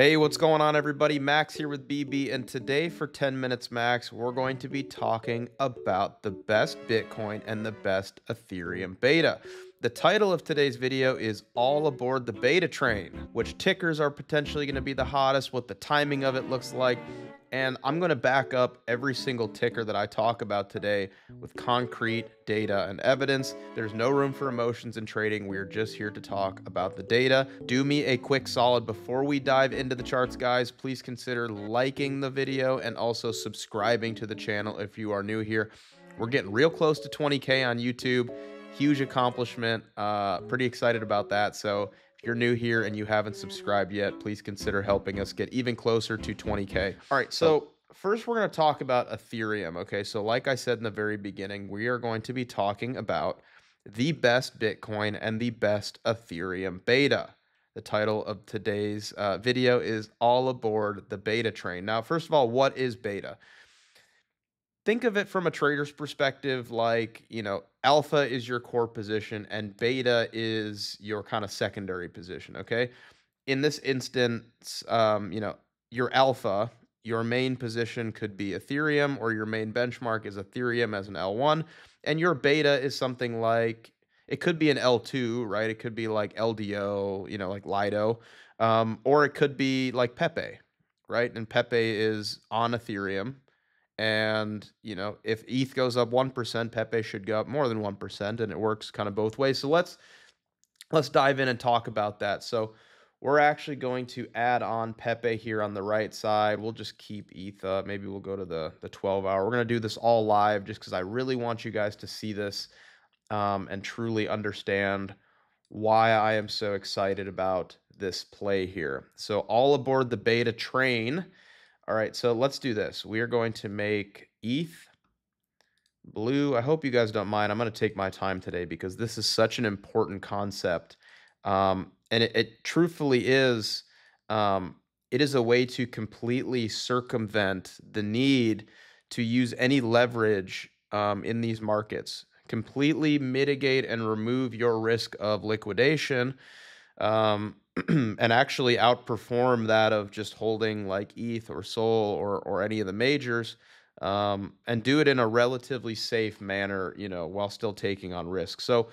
Hey, what's going on, everybody? Max here with BB, and today for 10 Minutes Max, we're going to be talking about the best Bitcoin and the best Ethereum beta. The title of today's video is All Aboard the Beta Train, which tickers are potentially going to be the hottest, what the timing of it looks like, and I'm going to back up every single ticker that I talk about today with concrete data and evidence. There's no room for emotions in trading. We're just here to talk about the data. Do me a quick solid before we dive into the charts, guys. Please consider liking the video and also subscribing to the channel if you are new here. We're getting real close to 20K on YouTube. Huge accomplishment. Pretty excited about that. So if you're new here and you haven't subscribed yet, please consider helping us get even closer to 20K. All right, so first we're going to talk about Ethereum. Okay, so like I said in the very beginning, we are going to be talking about the best Bitcoin and the best Ethereum beta. The title of today's video is All Aboard the Beta Train. Now, first of all, what is beta? Think of it from a trader's perspective, like, alpha is your core position and beta is your kind of secondary position, okay? In this instance, your alpha, your main position could be Ethereum, or your main benchmark is Ethereum as an L1, and your beta is something like, it could be an L2, right? It could be like LDO, like Lido, or it could be like Pepe, right? And Pepe is on Ethereum. And, if ETH goes up 1%, Pepe should go up more than 1%, and it works kind of both ways. So let's dive in and talk about that. So we're actually going to add on Pepe here on the right side. We'll just keep ETH up. Maybe we'll go to the 12-hour. We're going to do this all live just because I really want you guys to see this and truly understand why I am so excited about this play here. So all aboard the beta train. All right, so let's do this. We are going to make ETH blue. I hope you guys don't mind. I'm going to take my time today because this is such an important concept. And it truthfully is, it is a way to completely circumvent the need to use any leverage in these markets. Completely mitigate and remove your risk of liquidation. And actually outperform that of just holding like ETH or Sol or any of the majors, and do it in a relatively safe manner, while still taking on risk. So,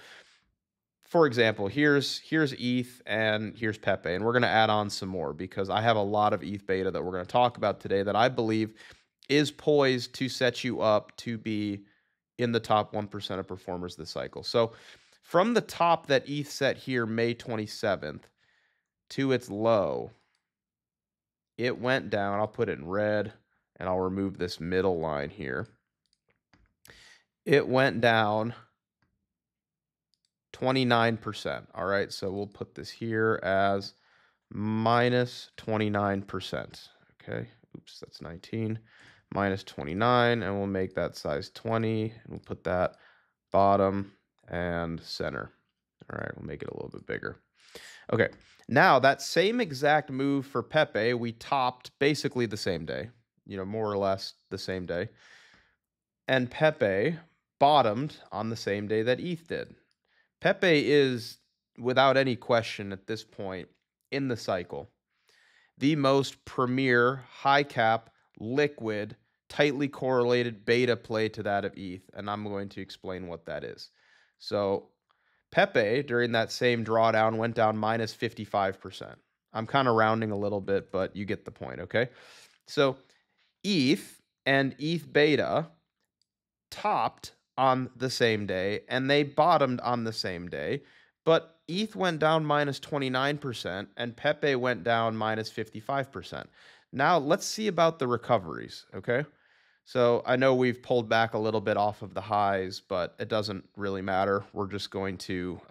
for example, here's ETH and here's Pepe, and we're going to add on some more because I have a lot of ETH beta that we're going to talk about today that I believe is poised to set you up to be in the top 1% of performers this cycle. So, from the top that ETH set here, May 27th, to its low, it went down. I'll put it in red, and I'll remove this middle line here. It went down 29%. All right, so we'll put this here as minus 29%. Okay, oops, that's 19. Minus 29, and we'll make that size 20, and we'll put that bottom and center. All right, we'll make it a little bit bigger. Okay, now that same exact move for Pepe, we topped basically the same day, more or less the same day. And Pepe bottomed on the same day that ETH did. Pepe is, without any question at this point in the cycle, the most premier, high cap, liquid, tightly correlated beta play to that of ETH. And I'm going to explain what that is. So Pepe, during that same drawdown, went down minus 55%. I'm kind of rounding a little bit, but you get the point, okay? So ETH and ETH beta topped on the same day, and they bottomed on the same day, but ETH went down minus 29%, and Pepe went down minus 55%. Now, let's see about the recoveries, okay? So I know we've pulled back a little bit off of the highs, but it doesn't really matter. We're just going to,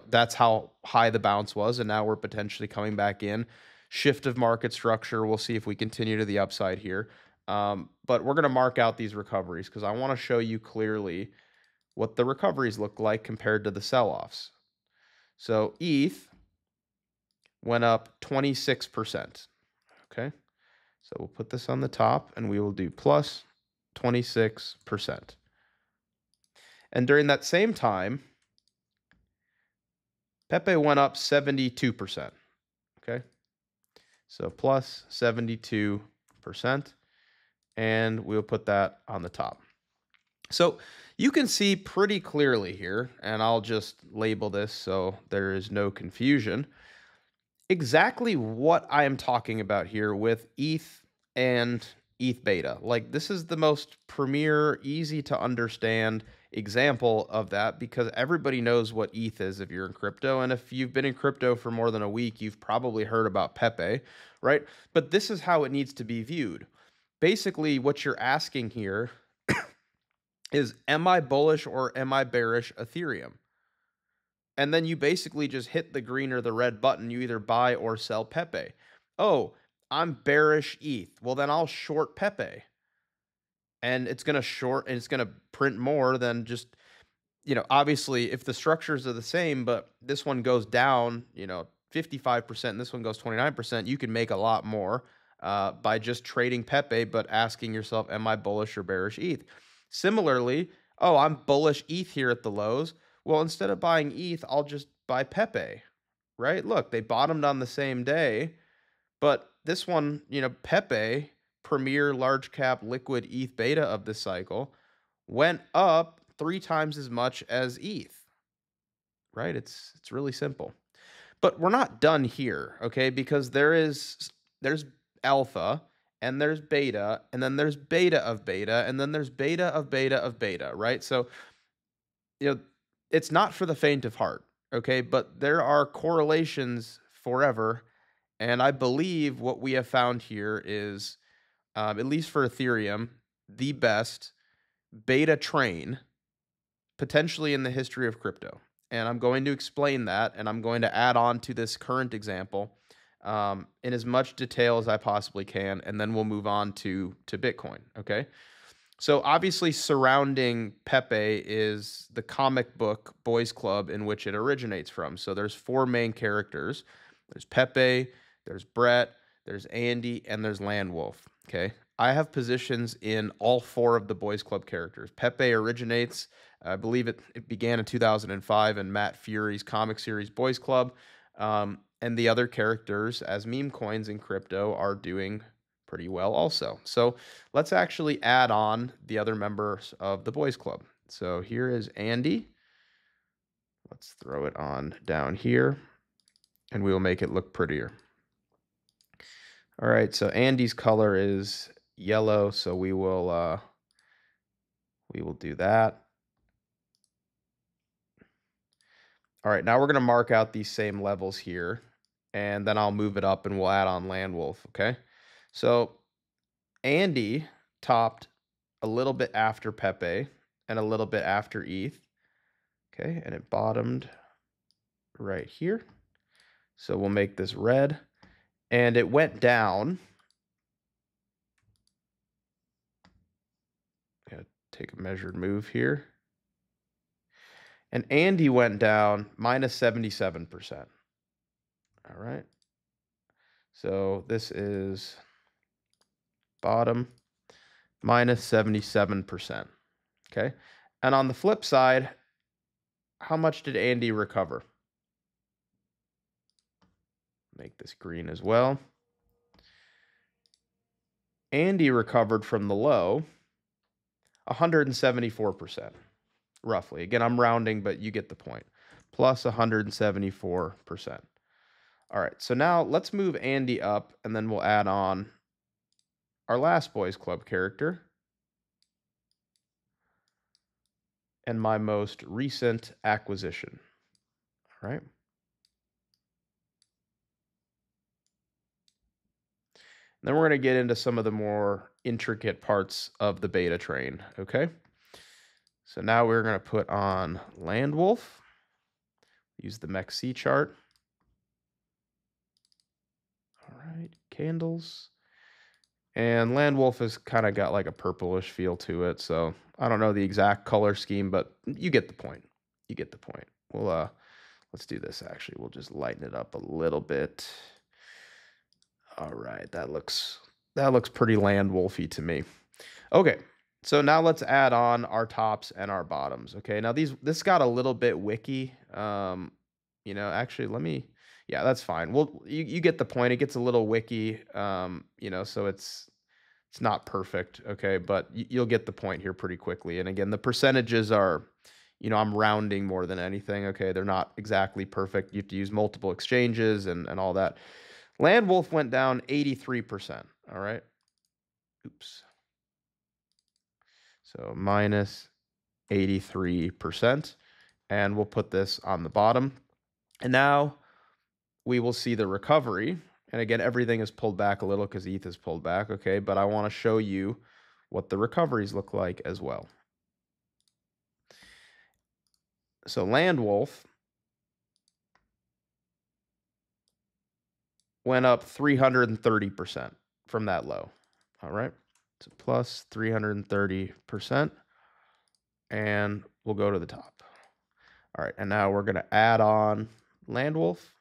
that's how high the bounce was, and now we're potentially coming back in. Shift of market structure. We'll see if we continue to the upside here. But we're going to mark out these recoveries because I want to show you clearly what the recoveries look like compared to the sell-offs. So ETH went up 26%, okay? So we'll put this on the top, and we will do plus 26%. And during that same time, Pepe went up 72%, okay? So plus 72%. And we'll put that on the top. So you can see pretty clearly here, and I'll just label this so there is no confusion, exactly what I am talking about here with ETH and ETH beta. Like, this is the most premier, easy to understand example of that because everybody knows what ETH is if you're in crypto. And if you've been in crypto for more than a week, you've probably heard about Pepe, right? But this is how it needs to be viewed. Basically, what you're asking here is, am I bullish or am I bearish Ethereum? And then you basically just hit the green or the red button. You either buy or sell Pepe. Oh, I'm bearish ETH. Well, then I'll short Pepe. And it's going to short and it's going to print more than just, obviously if the structures are the same, but this one goes down, 55% and this one goes 29%, you can make a lot more by just trading Pepe, but asking yourself, am I bullish or bearish ETH? Similarly, oh, I'm bullish ETH here at the lows. Well, instead of buying ETH, I'll just buy Pepe, right? Look, they bottomed on the same day, but this one, Pepe, premier large cap liquid ETH beta of this cycle, went up 3 times as much as ETH, right? It's really simple. But we're not done here, okay? Because there's alpha and there's beta and then there's beta of beta and then there's beta of beta of beta, right? So, it's not for the faint of heart, okay? But there are correlations forever. And I believe what we have found here is, at least for Ethereum, the best beta train potentially in the history of crypto. And I'm going to explain that, and I'm going to add on to this current example in as much detail as I possibly can, and then we'll move on to Bitcoin, okay? So obviously surrounding Pepe is the comic book Boys Club in which it originates from. So there's 4 main characters. There's Pepe, there's Brett, there's Andy, and there's Landwolf, okay? I have positions in all 4 of the Boys Club characters. Pepe originates, I believe it began in 2005 in Matt Fury's comic series Boys Club. And the other characters as meme coins in crypto are doing pretty well also. So let's actually add on the other members of the Boys Club. So here is Andy. Let's throw it on down here, and we will make it look prettier. All right, so Andy's color is yellow, so we will do that. All right, now we're going to mark out these same levels here, and then I'll move it up and we'll add on Landwolf, okay? So Andy topped a little bit after Pepe and a little bit after ETH, okay? And it bottomed right here. So we'll make this red, and it went down. Gotta take a measured move here. And Andy went down minus 77%. All right. So this is bottom minus 77%. Okay. And on the flip side, how much did Andy recover? Make this green as well. Andy recovered from the low 174%, roughly. Again, I'm rounding, but you get the point. Plus 174%. All right, so now let's move Andy up, and then we'll add on our last Boys Club character and my most recent acquisition. All right. Then we're going to get into some of the more intricate parts of the beta train, okay? So now we're going to put on Landwolf, use the MEXC chart. All right, candles. And Landwolf has kind of got like a purplish feel to it, so I don't know the exact color scheme, but you get the point. You get the point. We'll let's do this actually. We'll just lighten it up a little bit. All right, that looks pretty Landwolfy to me. Okay, so now let's add on our tops and our bottoms. Okay, now this got a little bit wiki. Actually, let me Yeah, that's fine. Well, you get the point. It gets a little wiki, so it's not perfect, okay, but you'll get the point here pretty quickly. And again, the percentages are, I'm rounding more than anything, okay? They're not exactly perfect. You have to use multiple exchanges and all that. Land Wolf went down 83%, all right? Oops. So minus 83%. And we'll put this on the bottom. And now we will see the recovery. And again, everything is pulled back a little because ETH is pulled back, okay? But I want to show you what the recoveries look like as well. So Land Wolf went up 330% from that low. All right. So plus 330%. And we'll go to the top. All right. And now we're going to add on Land Wolf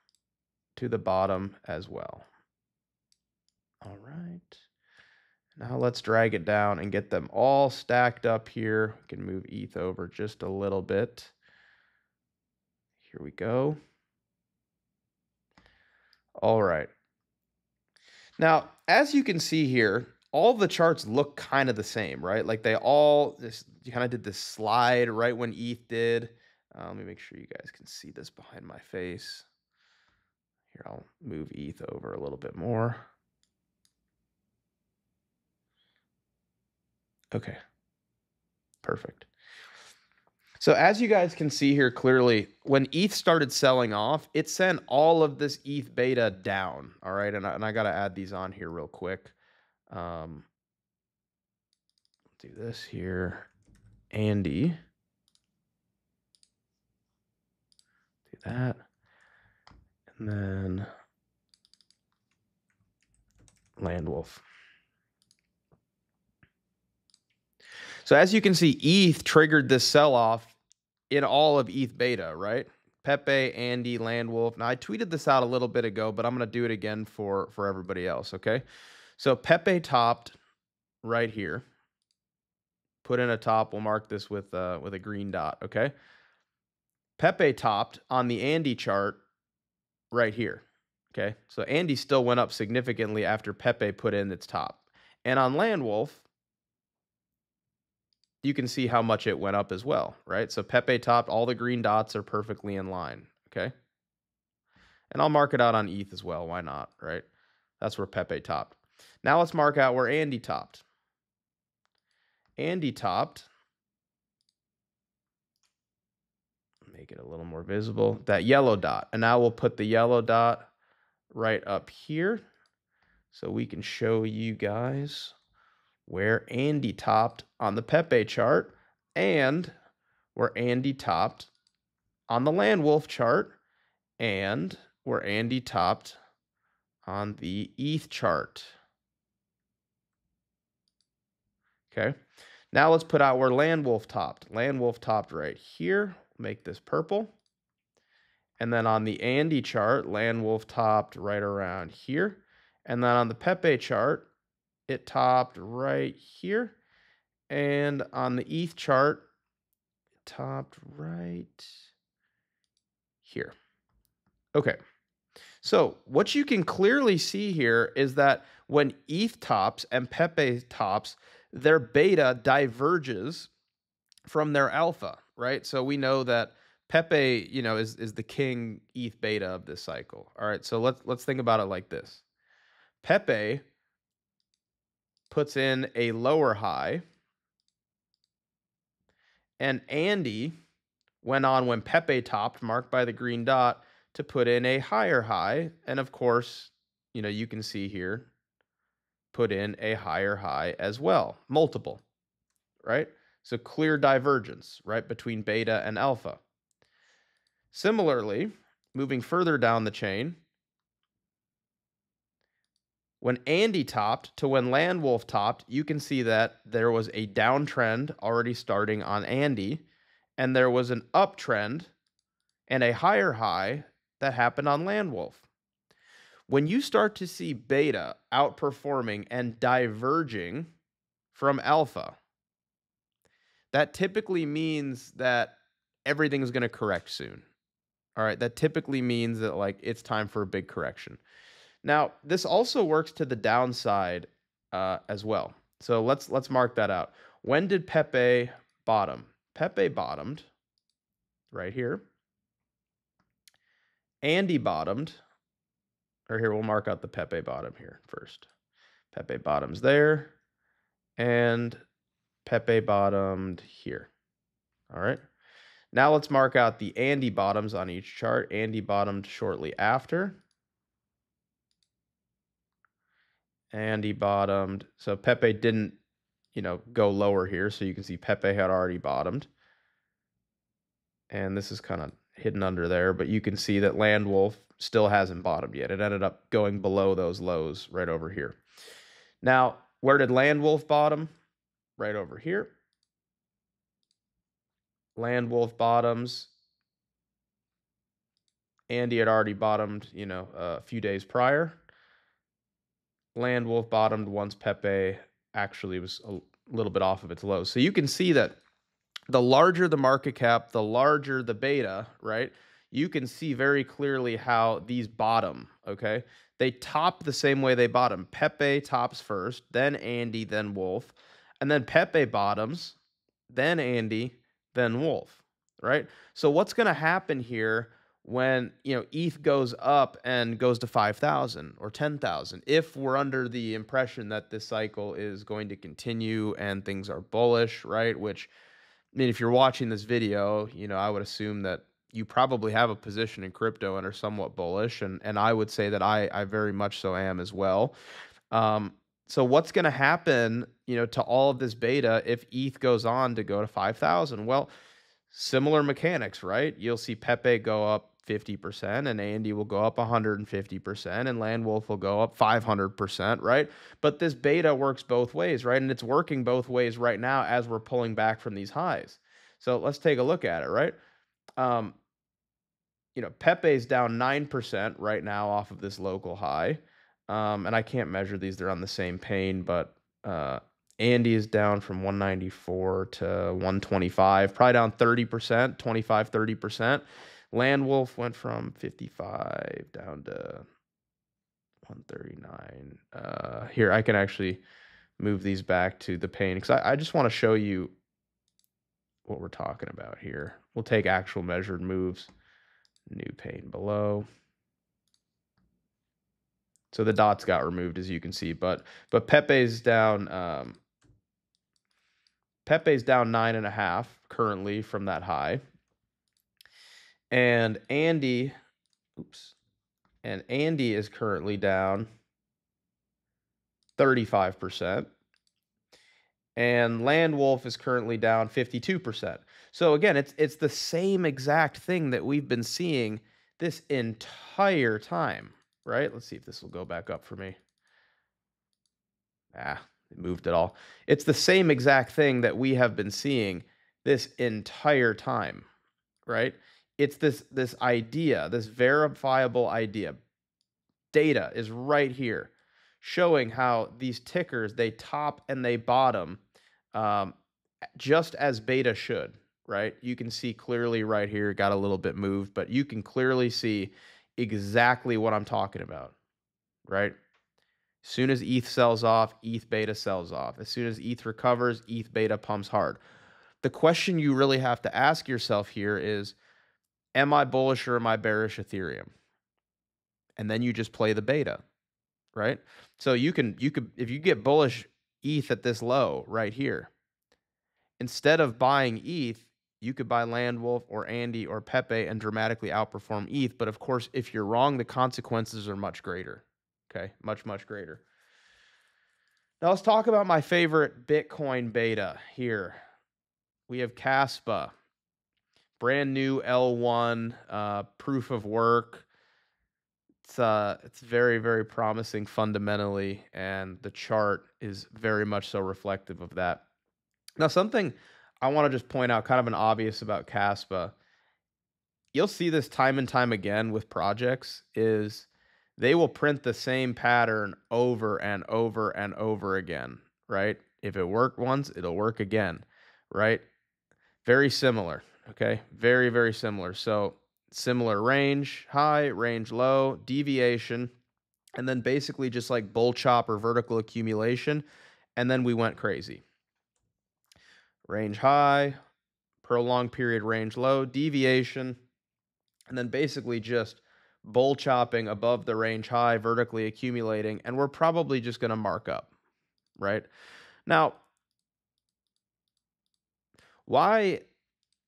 to the bottom as well. All right. Now let's drag it down and get them all stacked up here. We can move ETH over just a little bit. Here we go. All right. Now, as you can see here, all the charts look kind of the same, right? Like they all kind of did this slide right when ETH did. Let me make sure you guys can see this behind my face. Here, I'll move ETH over a little bit more. Okay, perfect. So as you guys can see here clearly, when ETH started selling off, it sent all of this ETH beta down, all right? And I got to add these on here real quick. Do this here. Andy. Do that. And then Land Wolf. So as you can see, ETH triggered this sell-off in all of ETH beta, right? Pepe, Andy, Land Wolf. Now, I tweeted this out a little bit ago, but I'm going to do it again for everybody else, okay? So Pepe topped right here. Put in a top. We'll mark this with a green dot, okay? Pepe topped on the Andy chart right here, okay? So Andy still went up significantly after Pepe put in its top. And on Land Wolf, you can see how much it went up as well, right? So Pepe topped, all the green dots are perfectly in line, okay? And I'll mark it out on ETH as well. Why not, right? That's where Pepe topped. Now let's mark out where Andy topped. Andy topped. Make it a little more visible. That yellow dot. And now we'll put the yellow dot right up here so we can show you guys where Andy topped on the Pepe chart and where Andy topped on the Land Wolf chart and where Andy topped on the ETH chart. Okay. Now let's put out where Land Wolf topped. Land Wolf topped right here. Make this purple. And then on the Andy chart, Land Wolf topped right around here. And then on the Pepe chart, it topped right here. And on the ETH chart, it topped right here. Okay. So what you can clearly see here is that when ETH tops and Pepe tops, their beta diverges from their alpha, right? So we know that Pepe, is the king ETH beta of this cycle. All right, so let's think about it like this. Pepe puts in a lower high, and Andy went on when Pepe topped, marked by the green dot, to put in a higher high. And of course, you can see here, put in a higher high as well, multiple, right? So clear divergence, right, between beta and alpha. Similarly, moving further down the chain, when Andy topped to when Land Wolf topped, you can see that there was a downtrend already starting on Andy, and there was an uptrend and a higher high that happened on Land Wolf. When you start to see beta outperforming and diverging from alpha, that typically means that everything is going to correct soon. All right, that typically means that like it's time for a big correction. Now, this also works to the downside as well. So let's mark that out. When did Pepe bottom? Pepe bottomed right here. Andy bottomed, or here we'll mark out the Pepe bottom here first. Pepe bottoms there, and Pepe bottomed here. All right. Now let's mark out the Andy bottoms on each chart. Andy bottomed shortly after. Andy bottomed. So Pepe didn't, go lower here. So you can see Pepe had already bottomed. And this is kind of hidden under there, but you can see that Land Wolf still hasn't bottomed yet. It ended up going below those lows right over here. Now, where did Land Wolf bottom? Right over here. Land Wolf bottoms. Andy had already bottomed, a few days prior. Land Wolf bottomed once Pepe actually was a little bit off of its lows. So you can see that the larger the market cap, the larger the beta, right? You can see very clearly how these bottom, okay? They top the same way they bottom. Pepe tops first, then Andy, then Wolf, and then Pepe bottoms, then Andy, then Wolf, right? So what's going to happen here when, ETH goes up and goes to 5,000 or 10,000, if we're under the impression that this cycle is going to continue and things are bullish, right? Which, I mean, if you're watching this video, I would assume that you probably have a position in crypto and are somewhat bullish, and I would say that I very much so am as well. So what's going to happen, to all of this beta if ETH goes on to go to 5,000? Well, similar mechanics, right? You'll see Pepe go up 50% and Andy will go up 150% and Land Wolf will go up 500%, right? But this beta works both ways, right? And it's working both ways right now as we're pulling back from these highs. So let's take a look at it, right? Pepe's down 9% right now off of this local high. And I can't measure these, they're on the same pane, but Andy is down from 194 to 125, probably down 30%, 25, 30%. Land Wolf went from 55 down to 139. Here, I can actually move these back to the pane because I just want to show you what we're talking about here. We'll take actual measured moves. New pane below. So the dots got removed, as you can see, but Pepe's down 9.5 currently from that high. And Andy is currently down 35%. And Land Wolf is currently down 52%. So again, it's the same exact thing that we've been seeing this entire time, right? Let's see if this will go back up for me. It moved it all. It's the same exact thing that we have been seeing this entire time, right? It's this idea, this verifiable idea. Data is right here showing how these tickers, they top and they bottom just as beta should, right? You can see clearly right here, it got a little bit moved, but you can clearly see exactly what I'm talking about, right? As soon as ETH sells off, ETH beta sells off. As soon as ETH recovers, ETH beta pumps hard. The question you really have to ask yourself here is, am I bullish or am I bearish Ethereum? And then you just play the beta, right? So you could, if you get bullish ETH at this low right here, instead of buying ETH, you could buy Land Wolf or Andy or Pepe and dramatically outperform ETH. But of course, if you're wrong, the consequences are much greater. Okay, much, much greater. Now let's talk about my favorite Bitcoin beta here. We have Kaspa, brand new L1 proof of work. It's very, very promising fundamentally, and the chart is very much so reflective of that. Now, something I want to just point out, kind of an obvious about Kaspa, you'll see this time and time again with projects, is they will print the same pattern over and over and over again, right? If it worked once, it'll work again, right? Very similar, okay? Very, very similar. So similar range high, range low, deviation, and then basically just like bull chop or vertical accumulation. And then we went crazy. Range high, prolonged period range low, deviation, and then basically just bull chopping above the range high, vertically accumulating, and we're probably just going to mark up, right? Now, why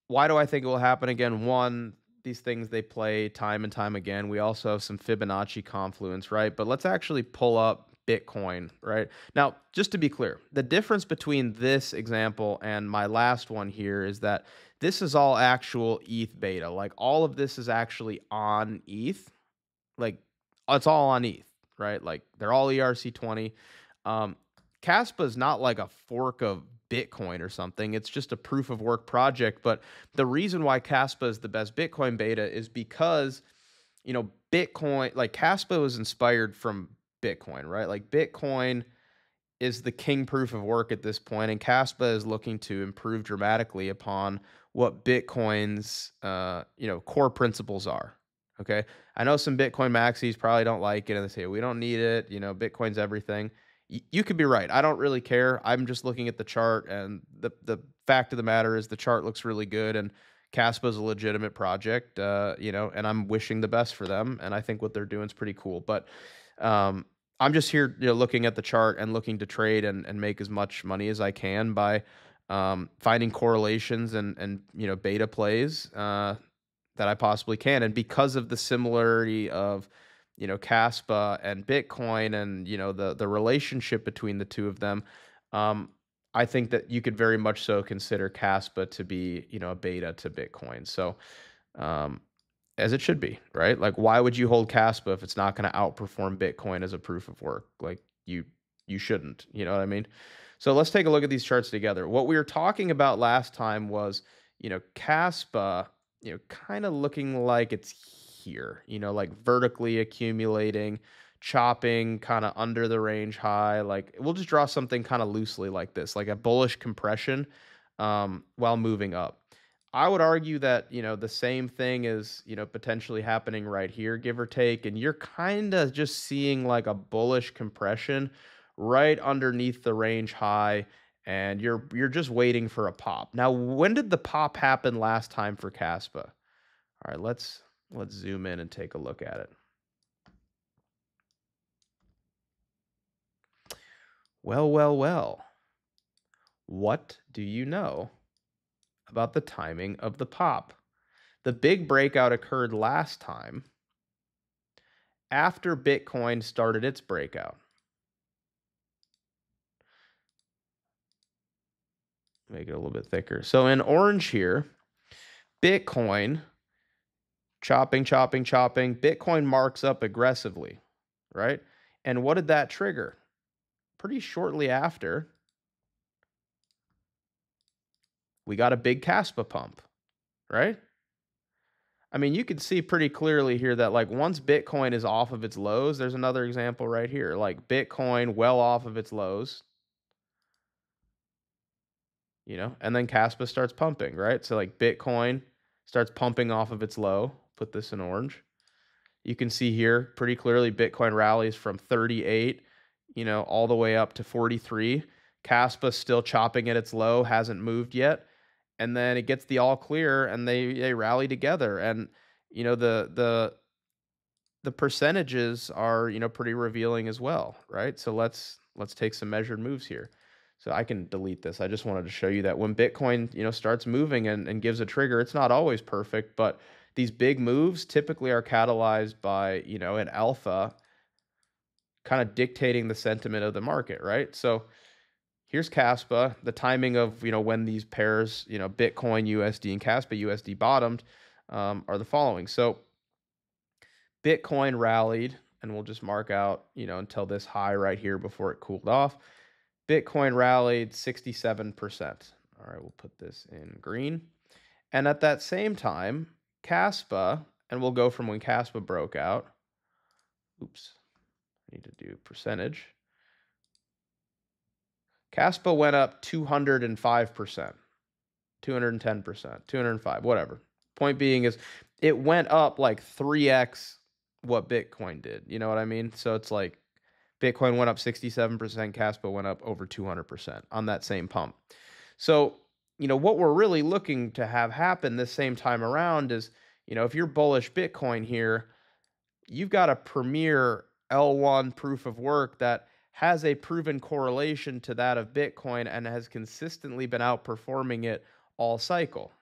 why do I think it will happen again? One, these things they play time and time again. We also have some Fibonacci confluence, right? But let's actually pull up Bitcoin, right? Now, just to be clear, the difference between this example and my last one here is that this is all actual ETH beta. Like all of this is actually on ETH. Like it's all on ETH, right? Like they're all ERC20. Um, Kaspa is not like a fork of Bitcoin or something. It's just a proof of work project. But the reason why Kaspa is the best Bitcoin beta is because, Bitcoin, like Kaspa was inspired from Bitcoin, right? Like Bitcoin is the king proof of work at this point, and Kaspa is looking to improve dramatically upon what Bitcoin's core principles are. Okay, I know some Bitcoin maxis probably don't like it, and they say we don't need it. Bitcoin's everything. You could be right. I don't really care. I'm just looking at the chart, and the fact of the matter is the chart looks really good, and Kaspa is a legitimate project. And I'm wishing the best for them, and I think what they're doing is pretty cool. But um, I'm just here, looking at the chart and looking to trade and make as much money as I can by finding correlations and beta plays that I possibly can. And because of the similarity of Kaspa and Bitcoin and the relationship between the two of them, um, I think that you could very much so consider Kaspa to be a beta to Bitcoin. So um, as it should be, right? Like, why would you hold Kaspa if it's not going to outperform Bitcoin as a proof of work? Like, you shouldn't. You know what I mean? So let's take a look at these charts together. What we were talking about last time was, Kaspa, kind of looking like it's here, like vertically accumulating, chopping kind of under the range high. Like, we'll just draw something kind of loosely like this, like a bullish compression while moving up. I would argue that, the same thing is, potentially happening right here, give or take. And you're kind of just seeing like a bullish compression right underneath the range high. And you're just waiting for a pop. Now, when did the pop happen last time for Kaspa? All right, let's zoom in and take a look at it. Well, well, well. What do you know about the timing of the pop? The big breakout occurred last time after Bitcoin started its breakout. Make it a little bit thicker. So in orange here, Bitcoin chopping, chopping, chopping. Bitcoin marks up aggressively, right? And what did that trigger? Pretty shortly after, we got a big Kaspa pump, right? I mean, you can see pretty clearly here that like once Bitcoin is off of its lows, there's another example right here, like Bitcoin well off of its lows, and then Kaspa starts pumping, right? So like Bitcoin starts pumping off of its low. Put this in orange. You can see here pretty clearly Bitcoin rallies from 38, all the way up to 43. Kaspa still chopping at its low, hasn't moved yet. And then it gets the all clear and they rally together. And the percentages are, pretty revealing as well, right? So let's take some measured moves here. So I can delete this. I just wanted to show you that when Bitcoin, starts moving and gives a trigger, it's not always perfect, but these big moves typically are catalyzed by, an alpha kind of dictating the sentiment of the market, right? So here's Kaspa. The timing of, when these pairs, Bitcoin USD and Kaspa USD bottomed are the following. So Bitcoin rallied, and we'll just mark out, until this high right here before it cooled off. Bitcoin rallied 67%. All right, we'll put this in green. And at that same time, Kaspa, and we'll go from when Kaspa broke out. Oops, I need to do percentage. Kaspa went up 205%, 210%, 205, whatever. Point being is it went up like 3x what Bitcoin did. You know what I mean? So it's like Bitcoin went up 67%, Kaspa went up over 200% on that same pump. So, what we're really looking to have happen this same time around is, if you're bullish Bitcoin here, you've got a premier L1 proof of work that has a proven correlation to that of Bitcoin and has consistently been outperforming it all cycle.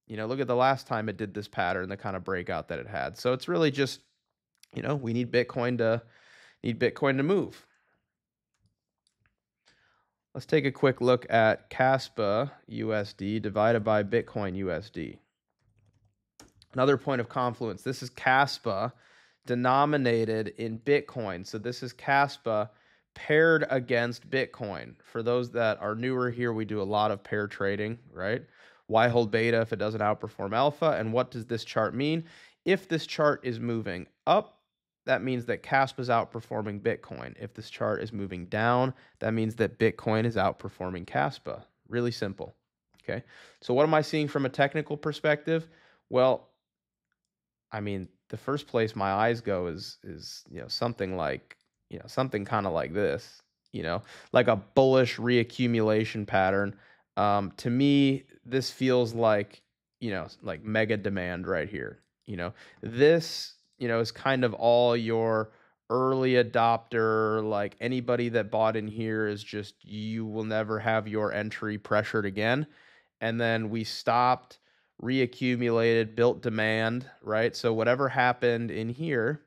Look at the last time it did this pattern, the kind of breakout that it had. So it's really just, we need Bitcoin to move. Let's take a quick look at Kaspa USD divided by Bitcoin USD. Another point of confluence. This is Kaspa denominated in Bitcoin. So this is Kaspa paired against Bitcoin. For those that are newer here, we do a lot of pair trading, right? Why hold beta if it doesn't outperform alpha? And what does this chart mean? If this chart is moving up, that means that Kaspa is outperforming Bitcoin. If this chart is moving down, that means that Bitcoin is outperforming Kaspa. Really simple. Okay. So what am I seeing from a technical perspective? Well, I mean, the first place my eyes go is something like, something kind of like this, like a bullish reaccumulation pattern. To me, this feels like, like mega demand right here. This, is kind of all your early adopter, like anybody that bought in here is just, you will never have your entry pressured again. And then we stopped, reaccumulated, built demand, right? So whatever happened in here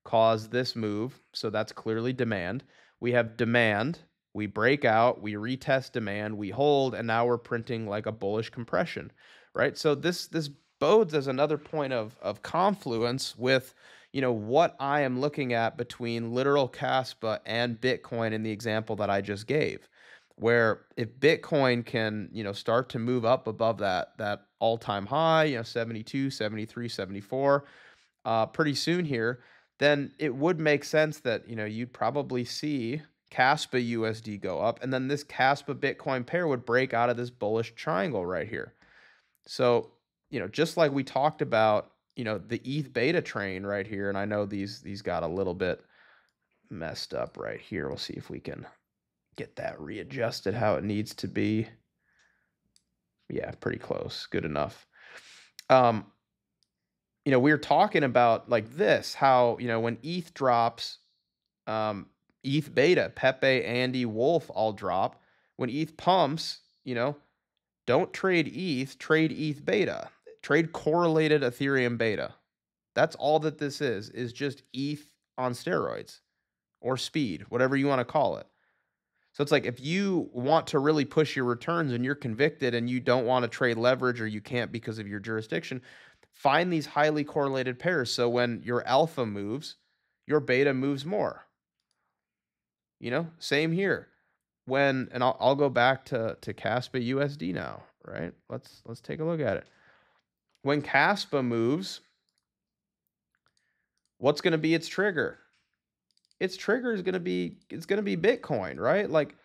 caused this move. So that's clearly demand. We have demand, we break out, we retest demand, we hold, and now we're printing like a bullish compression, right? So this bodes as another point of confluence with, what I am looking at between literal Kaspa and Bitcoin in the example that I just gave, where if Bitcoin can, start to move up above that all-time high, 72, 73, 74, pretty soon here, then it would make sense that, you'd probably see Kaspa USD go up, and then this Kaspa Bitcoin pair would break out of this bullish triangle right here. So, just like we talked about, the ETH beta train right here, and I know these got a little bit messed up right here. We'll see if we can get that readjusted how it needs to be. Yeah, pretty close. Good enough. We were talking about like this, how, when ETH drops, ETH beta, Pepe, Andy, Wolf all drop. When ETH pumps, don't trade ETH, trade ETH beta. Trade correlated Ethereum beta. That's all that this is just ETH on steroids or speed, whatever you want to call it. So it's like if you want to really push your returns and you're convicted and you don't want to trade leverage or you can't because of your jurisdiction, find these highly correlated pairs. So when your alpha moves, your beta moves more. Same here. And I'll go back to Kaspa USD now, right? Let's take a look at it. When Kaspa moves, what's going to be its trigger? Its trigger is going to be Bitcoin, right? Like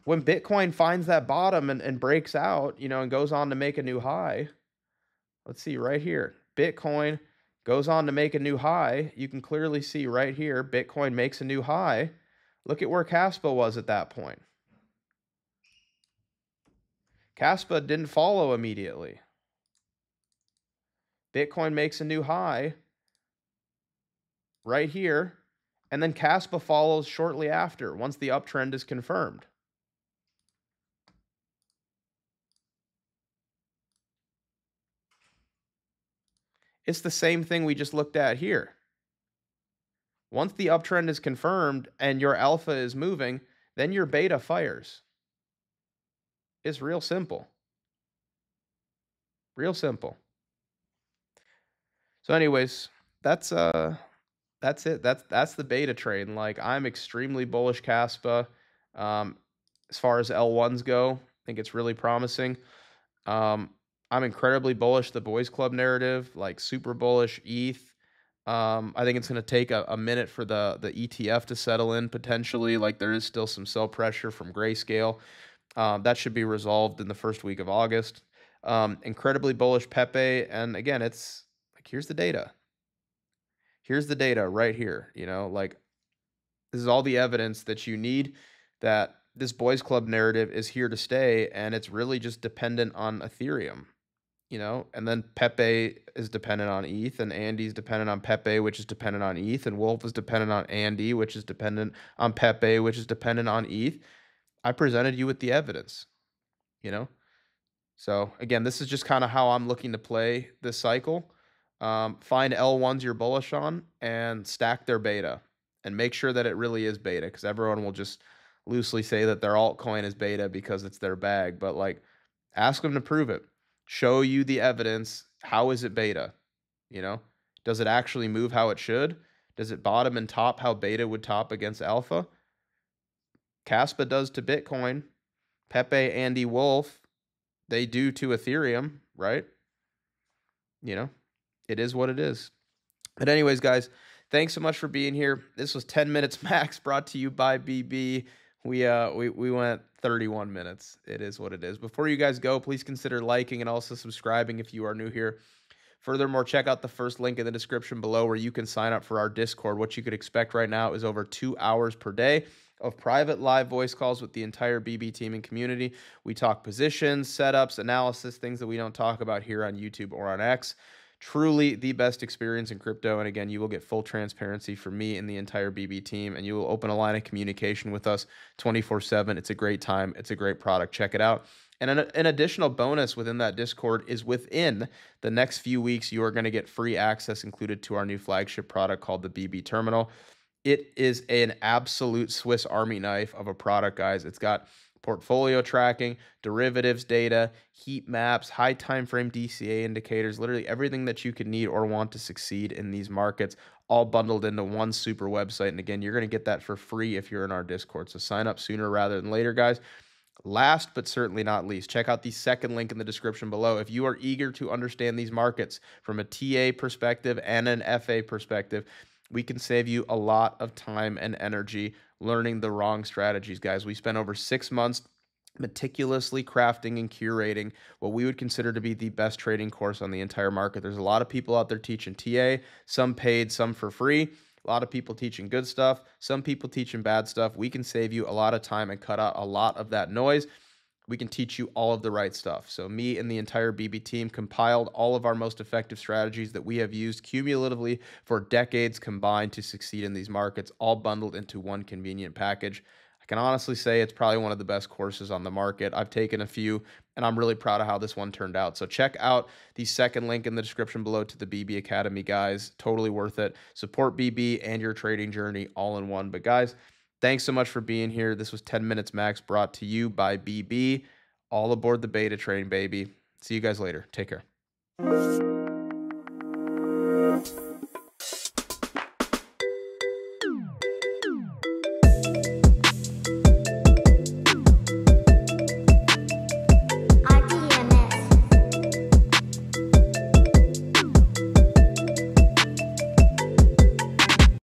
when Bitcoin finds that bottom and breaks out, and goes on to make a new high. Let's see right here. Bitcoin goes on to make a new high. You can clearly see right here, Bitcoin makes a new high. Look at where Kaspa was at that point. Kaspa didn't follow immediately. Bitcoin makes a new high right here, and then Kaspa follows shortly after once the uptrend is confirmed. It's the same thing we just looked at here. Once the uptrend is confirmed and your alpha is moving, then your beta fires. It's real simple. Real simple. So anyways, that's it. That's the beta train. Like I'm extremely bullish Kaspa. As far as L1s go, I think it's really promising. I'm incredibly bullish the Boys Club narrative, like super bullish ETH. I think it's going to take a minute for the ETF to settle in potentially. Like there is still some sell pressure from Grayscale. That should be resolved in the first week of August. Incredibly bullish Pepe. And again, it's like, here's the data. Here's the data right here. Like, this is all the evidence that you need that this boys club narrative is here to stay. And it's really just dependent on Ethereum. And then Pepe is dependent on ETH, and Andy's dependent on Pepe, which is dependent on ETH, and Wolf is dependent on Andy, which is dependent on Pepe, which is dependent on ETH. I presented you with the evidence, you know? So again, this is just kind of how I'm looking to play this cycle. Find L1s you're bullish on and stack their beta and make sure that it really is beta, because everyone will just loosely say that their altcoin is beta because it's their bag. But like, ask them to prove it. Show you the evidence. How is it beta? You know, does it actually move how it should? Does it bottom and top how beta would top against alpha? Kaspa does to Bitcoin. Pepe, Andy, Wolf, they do to Ethereum, right? You know, it is what it is. But anyways, guys, thanks so much for being here. This was 10 minutes max, brought to you by BB. We went 31 minutes. It is what it is. Before you guys go, please consider liking and also subscribing if you are new here. Furthermore, check out the first link in the description below where you can sign up for our Discord. What you could expect right now is over 2 hours per day of private live voice calls with the entire BB team and community. We talk positions, setups, analysis, things that we don't talk about here on YouTube or on X. Truly the best experience in crypto. And again, you will get full transparency from me and the entire BB team, and you will open a line of communication with us 24/7. It's a great time. It's a great product. Check it out. And an additional bonus within that Discord is within the next few weeks, you are going to get free access included to our new flagship product called the BB Terminal. It is an absolute Swiss Army knife of a product, guys. It's got portfolio tracking, derivatives data, heat maps, high time frame DCA indicators, literally everything that you could need or want to succeed in these markets, all bundled into one super website. And again, you're going to get that for free if you're in our Discord. So sign up sooner rather than later, guys. Last but certainly not least, check out the second link in the description below. If you are eager to understand these markets from a TA perspective and an FA perspective, we can save you a lot of time and energy learning the wrong strategies, guys. We spent over 6 months meticulously crafting and curating what we would consider to be the best trading course on the entire market. There's a lot of people out there teaching TA, some paid, some for free. A lot of people teaching good stuff, some people teaching bad stuff. We can save you a lot of time and cut out a lot of that noise. We can teach you all of the right stuff. So me and the entire BB team compiled all of our most effective strategies that we have used cumulatively for decades combined to succeed in these markets, all bundled into one convenient package. I can honestly say it's probably one of the best courses on the market. I've taken a few, and I'm really proud of how this one turned out. So check out the second link in the description below to the BB Academy, guys. Totally worth it. Support BB and your trading journey all in one. But guys, thanks so much for being here. This was 10 Minutes Max, brought to you by BB. All aboard the beta train, baby. See you guys later. Take care.